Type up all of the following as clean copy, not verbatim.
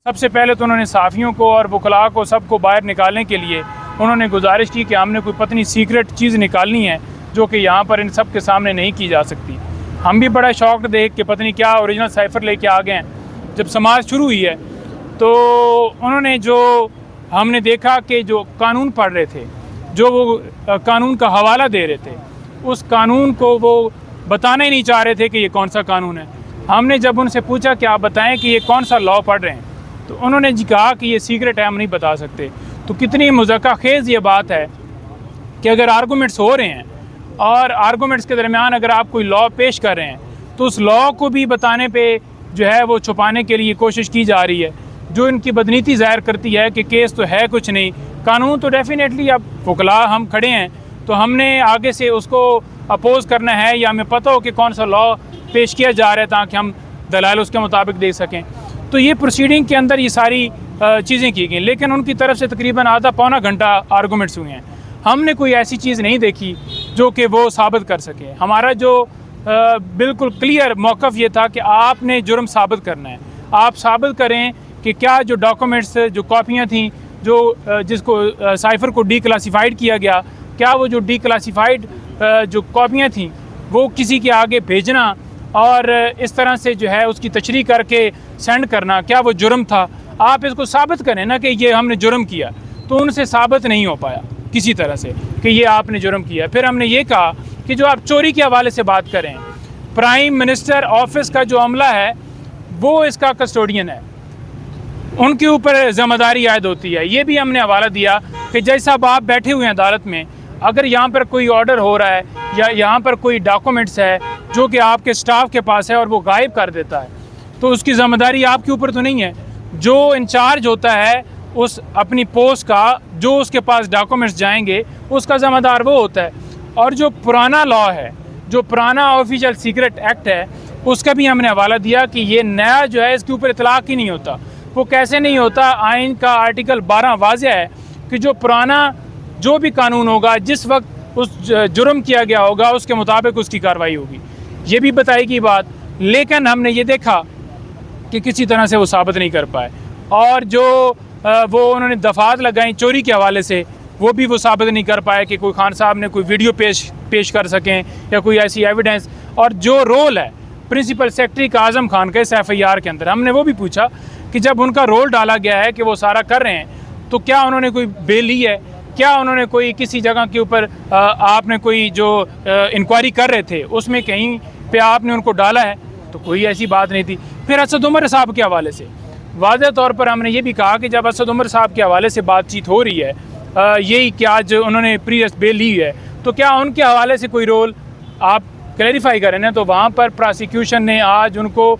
सबसे पहले तो उन्होंने साफ़ियों को और वकला को सबको बाहर निकालने के लिए उन्होंने गुजारिश की कि हमने कोई पतनी सीक्रेट चीज़ निकालनी है जो कि यहाँ पर इन सब के सामने नहीं की जा सकती। हम भी बड़ा शौक़ देख के पत्नी क्या ओरिजिनल साइफ़र लेके आ गए हैं। जब समाज शुरू हुई है तो उन्होंने जो हमने देखा कि जो कानून पढ़ रहे थे, जो वो कानून का हवाला दे रहे थे, उस कानून को वो बताना ही नहीं चाह रहे थे कि ये कौन सा कानून है। हमने जब उनसे पूछा कि आप बताएं कि ये कौन सा लॉ पढ़ रहे हैं, तो उन्होंने जी कहा कि ये सीक्रेट है, हम नहीं बता सकते। तो कितनी मज़ाक़ खेज़ ये बात है कि अगर आर्गूमेंट्स हो रहे हैं और आर्गूमेंट्स के दरमियान अगर आप कोई लॉ पेश कर रहे हैं तो उस लॉ को भी बताने पे जो है वो छुपाने के लिए कोशिश की जा रही है, जो इनकी बदनीति ज़ाहिर करती है कि केस तो है कुछ नहीं, कानून तो डेफिनेटली अब वकला हम खड़े हैं तो हमने आगे से उसको अपोज़ करना है या हमें पता हो कि कौन सा लॉ पेश किया जा रहा है ताकि हम दलाल उसके मुताबिक दे सकें। तो ये प्रोसीडिंग के अंदर ये सारी चीज़ें की गई, लेकिन उनकी तरफ से तकरीबन आधा पौना घंटा आर्गूमेंट्स हुए हैं। हमने कोई ऐसी चीज़ नहीं देखी जो कि वो साबित कर सके। हमारा जो बिल्कुल क्लियर मौक़िफ़ ये था कि आपने जुर्म साबित करना है, आप साबित करें कि क्या जो डॉक्यूमेंट्स जो कॉपियाँ थी जो जिसको साइफ़र को डीक्लासिफाइड किया गया, क्या वो जो डीक्लासिफाइड जो कॉपियाँ थी वो किसी के आगे भेजना और इस तरह से जो है उसकी तशरीह करके सेंड करना, क्या वो जुर्म था। आप इसको साबित करें ना कि ये हमने जुर्म किया। तो उनसे साबित नहीं हो पाया किसी तरह से कि ये आपने जुर्म किया। फिर हमने ये कहा कि जो आप चोरी के हवाले से बात करें, प्राइम मिनिस्टर ऑफिस का जो अमला है वो इसका कस्टोडियन है, उनके ऊपर ज़िम्मेदारी आयद होती है। ये भी हमने हवाला दिया कि जैसा आप बैठे हुए हैं अदालत में, अगर यहाँ पर कोई ऑर्डर हो रहा है या यहाँ पर कोई डॉक्यूमेंट्स है जो कि आपके स्टाफ के पास है और वो गायब कर देता है, तो उसकी ज़िम्मेदारी आपके ऊपर तो नहीं है। जो इंचार्ज होता है उस अपनी पोस्ट का, जो उसके पास डॉक्यूमेंट्स जाएंगे उसका ज़िम्मेदार वो होता है। और जो पुराना लॉ है, जो पुराना ऑफिशियल सीक्रेट एक्ट है, उसका भी हमने हवाला दिया कि ये नया जो है इसके ऊपर इतलाक़ ही नहीं होता। वो कैसे नहीं होता? आइन का आर्टिकल 12 वाज़ेह है कि जो पुराना जो भी कानून होगा, जिस वक्त उस जुर्म किया गया होगा उसके मुताबिक उसकी कार्रवाई होगी, ये भी बताएगी बात। लेकिन हमने ये देखा कि किसी तरह से वो साबित नहीं कर पाए, और जो वो उन्होंने दफात लगाई चोरी के हवाले से, वो भी वो साबित नहीं कर पाए कि कोई खान साहब ने कोई वीडियो पेश कर सकें या कोई ऐसी एविडेंस। और जो रोल है प्रिंसिपल सेक्रेटरी का आज़म खान का इस FIR के अंदर, हमने वो भी पूछा कि जब उनका रोल डाला गया है कि वो सारा कर रहे हैं, तो क्या उन्होंने कोई बेल ली है, क्या उन्होंने कोई किसी जगह के ऊपर आपने कोई जो इंक्वायरी कर रहे थे उसमें कहीं पे आपने उनको डाला है? तो कोई ऐसी बात नहीं थी। फिर असद उमर साहब के हवाले से वाज़ेह तौर पर हमने ये भी कहा कि जब असद उमर साहब के हवाले से बातचीत हो रही है, यही कि आज उन्होंने प्रीवियस बेल ली है, तो क्या उनके हवाले से कोई रोल आप क्लैरिफाई करें ना। तो वहाँ पर प्रोसिक्यूशन ने आज उनको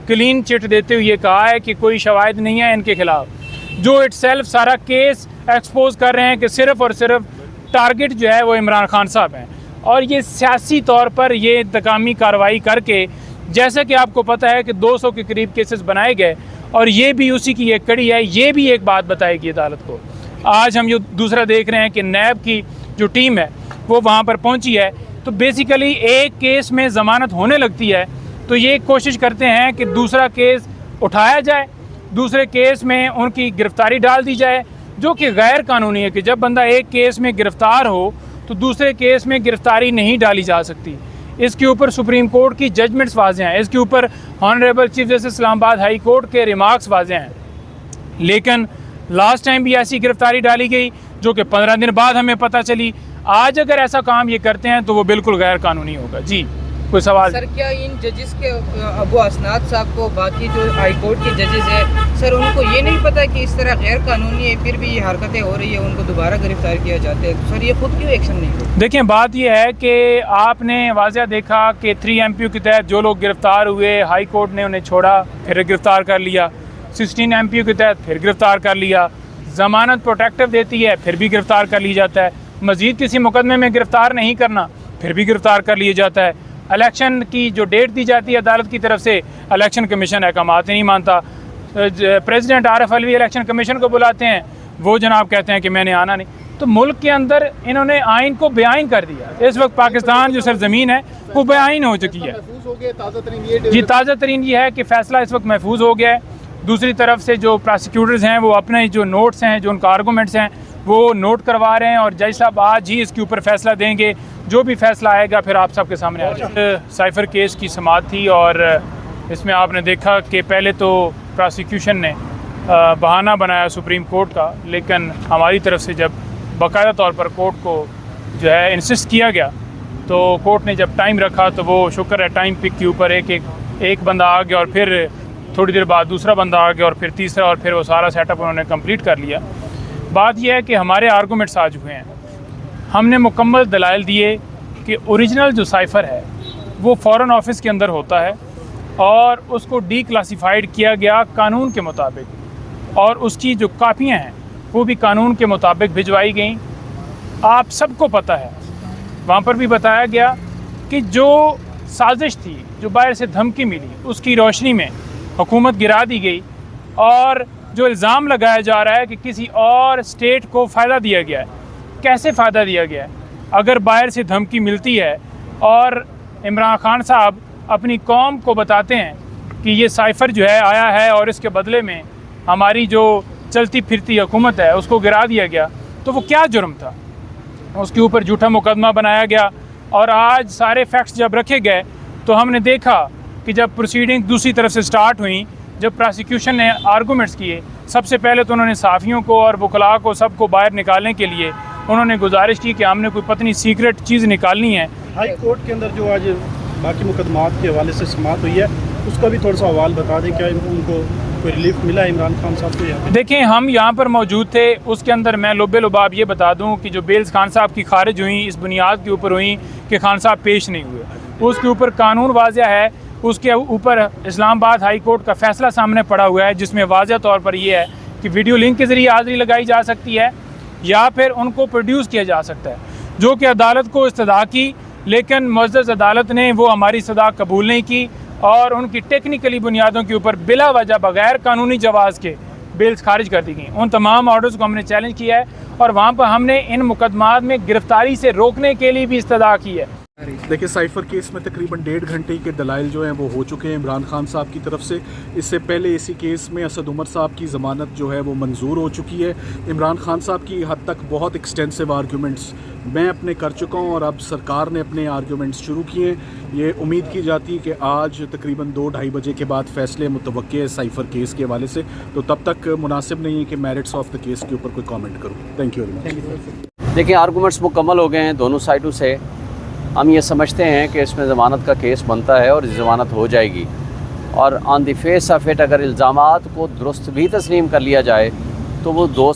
क्लीन चिट देते हुए कहा है कि कोई शवाहिद नहीं है इनके ख़िलाफ़, जो इटसेल्फ सारा केस एक्सपोज कर रहे हैं कि सिर्फ़ और सिर्फ टारगेट जो है वो इमरान खान साहब हैं। और ये सियासी तौर पर ये इंतकामी कार्रवाई करके, जैसा कि आपको पता है कि 200 के करीब केसेस बनाए गए, और ये भी उसी की एक कड़ी है। ये भी एक बात बताएगी अदालत को। आज हम ये दूसरा देख रहे हैं कि नैब की जो टीम है वो वहाँ पर पहुँची है, तो बेसिकली एक केस में ज़मानत होने लगती है तो ये कोशिश करते हैं कि दूसरा केस उठाया जाए, दूसरे केस में उनकी गिरफ़्तारी डाल दी जाए, जो कि गैर कानूनी है कि जब बंदा एक केस में गिरफ़्तार हो तो दूसरे केस में गिरफ़्तारी नहीं डाली जा सकती। इसके ऊपर सुप्रीम कोर्ट की जजमेंट्स वाज़ेह हैं, इसके ऊपर honourable chief justice Islamabad high court के रिमार्क्स वाज़ेह हैं। लेकिन लास्ट टाइम भी ऐसी गिरफ़्तारी डाली गई जो कि 15 दिन बाद हमें पता चली। आज अगर ऐसा काम ये करते हैं तो वो बिल्कुल गैर कानूनी होगा। जी, कोई सवाल? सर, क्या इन जजेस के अबू असनाद साहब को, बाकी जो हाई कोर्ट के जजेस हैं सर, उनको ये नहीं पता कि इस तरह गैर कानूनी है, फिर भी ये हरकतें हो रही है, उनको दोबारा गिरफ्तार किया जाता है? तो सर, ये खुद क्यों एक्शन नहीं करते? देखें, बात ये है कि आपने वाज़ेह देखा कि 3 MPU के तहत जो लोग गिरफ़्तार हुए, हाई कोर्ट ने उन्हें छोड़ा, फिर गिरफ़्तार कर लिया। 16 MPU के तहत फिर गिरफ़्तार कर लिया। ज़मानत प्रोटेक्टिव देती है, फिर भी गिरफ़्तार कर लिया जाता है। मज़ीद किसी मुकदमे में गिरफ़्तार नहीं करना, फिर भी गिरफ़्तार कर लिया जाता है। इलेक्शन की जो डेट दी जाती है अदालत की तरफ से, इलेक्शन कमीशन अहकामात नहीं मानता। President Arif Alvi election commission को बुलाते हैं, वो जनाब कहते हैं कि मैंने आना नहीं। तो मुल्क के अंदर इन्होंने आइन को बेआइन कर दिया। इस वक्त पाकिस्तान जो सरजमीन है वो बेआइन हो चुकी है। जी, ताज़ा तरीन ये है कि फ़ैसला इस वक्त महफूज हो गया है। दूसरी तरफ से जो प्रोसिक्यूटर्स हैं वो अपने जो नोट्स हैं, जो उनका आर्गूमेंट्स हैं, वो नोट करवा रहे हैं और जज साहब आज ही इसके ऊपर फैसला देंगे। जो भी फैसला आएगा फिर आप सबके सामने आएगा। साइफ़र केस की समाअत थी और इसमें आपने देखा कि पहले तो प्रोसिक्यूशन ने बहाना बनाया सुप्रीम कोर्ट का, लेकिन हमारी तरफ से जब बाकायदा तौर पर कोर्ट को जो है इंसिस्ट किया गया तो कोर्ट ने जब टाइम रखा तो वो शुक्र है टाइम पिक के ऊपर एक बंदा आ गया और फिर थोड़ी देर बाद दूसरा बंदा आ गया और फिर तीसरा, और फिर वो सारा सेटअप उन्होंने कंप्लीट कर लिया। बात यह है कि हमारे आर्गूमेंट्स आज हुए हैं, हमने मुकम्मल दलाइल दिए कि ओरिजिनल जो साइफ़र है वो फ़ॉरेन ऑफिस के अंदर होता है और उसको डी क्लासीफाइड किया गया कानून के मुताबिक, और उसकी जो कापियाँ हैं वो भी कानून के मुताबिक भिजवाई गई। आप सबको पता है, वहाँ पर भी बताया गया कि जो साजिश थी, जो बाहर से धमकी मिली, उसकी रोशनी में हुकूमत गिरा दी गई और जो इल्ज़ाम लगाया जा रहा है कि किसी और स्टेट को फ़ायदा दिया गया है। कैसे फ़ायदा दिया गया है? अगर बाहर से धमकी मिलती है और इमरान खान साहब अपनी कौम को बताते हैं कि ये साइफ़र जो है आया है और इसके बदले में हमारी जो चलती फिरती हुकूमत है उसको गिरा दिया गया, तो वो क्या जुर्म था? उसके ऊपर झूठा मुकदमा बनाया गया। और आज सारे फैक्ट्स जब रखे गए तो हमने देखा कि जब प्रोसीडिंग दूसरी तरफ से स्टार्ट हुई, जब प्रोसिक्यूशन ने आर्गूमेंट्स किए, सबसे पहले तो उन्होंने साफ़ियों को और वकला को सबको बाहर निकालने के लिए उन्होंने गुजारिश की कि हमने कोई पतनी सीक्रेट चीज़ निकालनी है। हाई कोर्ट के अंदर जो आज बाकी मुकदमात के हवाले से समाअत हुई है उसका भी थोड़ा सा हवाल बता दें, क्या उनको कोई रिलीफ मिला इमरान खान साहब को? यहाँ देखें, हम यहाँ पर मौजूद थे, उसके अंदर मैं लुब्बे लुबाब ये बता दूँ कि जो बेल्स खान साहब की खारिज हुई इस बुनियाद के ऊपर हुई कि खान साहब पेश नहीं हुए, उसके ऊपर कानून वाज़िया है, उसके ऊपर इस्लामाबाद हाई कोर्ट का फ़ैसला सामने पड़ा हुआ है जिसमें वाज़िया तौर पर यह है कि वीडियो लिंक के ज़रिए हाज़िरी लगाई जा सकती है या फिर उनको प्रोड्यूस किया जा सकता है, जो कि अदालत को इस्तदा की, लेकिन मुअज़्ज़ज़ अदालत ने वो हमारी सदा कबूल नहीं की और उनकी टेक्निकली बुनियादों के ऊपर बिला वजह बग़ैर कानूनी जवाज़ के बेल्स खारिज कर दी गई। उन तमाम ऑर्डर्स को हमने चैलेंज किया है और वहाँ पर हमने इन मुकदमात में गिरफ्तारी से रोकने के लिए भी इस्तदा की है। देखिए, साइफ़र केस में तकरीबन 1.5 घंटे के दलाइल जो हैं वो हो चुके हैं इमरान खान साहब की तरफ से। इससे पहले इसी केस में असद उमर साहब की ज़मानत जो है वो मंजूर हो चुकी है। इमरान खान साहब की हद तक बहुत एक्सटेंसिव आर्गूमेंट्स मैं अपने कर चुका हूँ और अब सरकार ने अपने आर्गूमेंट्स शुरू किए हैं। ये उम्मीद की जाती है कि आज तकरीबन 2-2:30 बजे के बाद फ़ैसले मुतवक्के है साइफ़र केस के हवाले से, तो तब तक मुनासिब नहीं है कि मेरिट्स ऑफ द केस के ऊपर कोई कॉमेंट करूँ। Thank you very much. देखिए, आर्गूमेंट्स मुकम्मल हो गए हैं दोनों साइडों से। हम ये समझते हैं कि इसमें ज़मानत का केस बनता है और ज़मानत हो जाएगी, और on the face of it अगर इल्ज़ामात को दुरुस्त भी तस्लीम कर लिया जाए तो वो 2